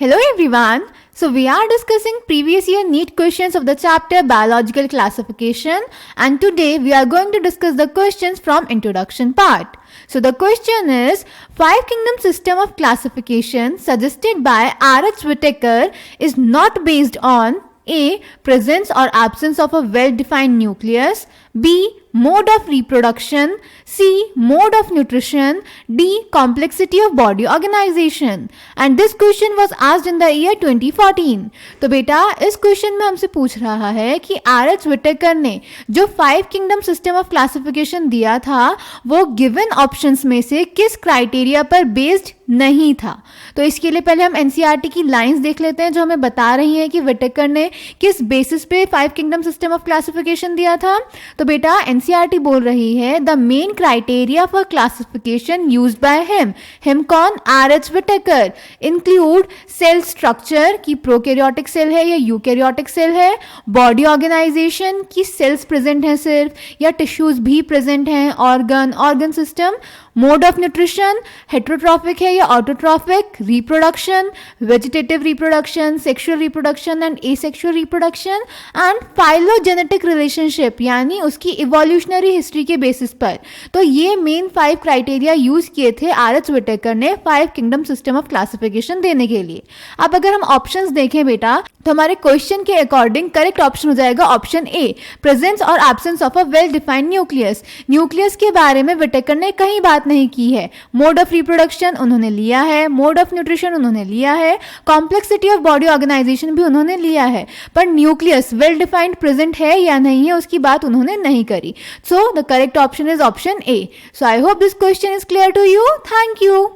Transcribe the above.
Hello everyone. So we are discussing previous year NEET questions of the chapter Biological Classification, and today we are going to discuss the questions from introduction part. So the question is, Five Kingdom System of Classification suggested by R.H. Whittaker is not based on A. Presence or absence of a well-defined nucleus, B. Mode of reproduction, C. Mode of nutrition, D. Complexity of body organization. And this question was asked in the year 2014. तो बेटा इस question में हमसे पूछ रहा है कि R.H. Whittaker ने जो 5 किंगडम सिस्टम ऑफ क्लासिफिकेशन दिया था वो गिवन ऑप्शंस में से किस क्राइटेरिया पर बेस्ड नहीं था. तो इसके लिए पहले हम एनसीईआरटी की लाइंस देख लेते हैं जो हमें बता रही हैं कि विटेकर ने किस बेसिस पे 5 किंगडम सिस्टम ऑफ क्लासिफिकेशन दिया था. तो बेटा एनसीईआरटी बोल रही है the main criteria for classification used by him कौन? R H. Whittaker. Include cell structure की प्रोकैरियोटिक सेल है या यूकैरियोटिक सेल है, बॉडी ऑर्गेनाइजेशन की सेल्स प्रेजेंट हैं सिर्फ या टिश्यूज भी प्रेजेंट हैं, organ system, mode of nutrition heterotrophic है या autotrophic, reproduction, vegetative reproduction, sexual reproduction and asexual reproduction, and phylogenetic relationship यानी उसकी इवोल्यूशनरी हिस्ट्री के बेसिस पर. तो ये मेन 5 क्राइटेरिया यूज किए थे आर.एच. विटेकर ने 5 किंगडम सिस्टम ऑफ क्लासिफिकेशन देने के लिए. अब अगर हम ऑप्शंस देखें बेटा तो हमारे क्वेश्चन के अकॉर्डिंग करेक्ट ऑप्शन हो जाएगा ऑप्शन ए, प्रेजेंस और absence of a well defined nucleus. Nucleus के बारे में विटेकर ने कहीं बात नहीं की है. मोड ऑफ रिप्रोडक्शन उन्होंने लिया है, मोड ऑफ न्यूट्रिशन उन्होंने लिया है, कॉम्प्लेक्सिटी ऑफ बॉडी ऑर्गेनाइजेशन भी उन्होंने लिया है, पर न्यूक्लियस वेल डिफाइंड प्रेजेंट है या नहीं है उसकी बात उन्होंने नहीं करी. So the correct option is option A. So I hope this question is clear to you. Thank you.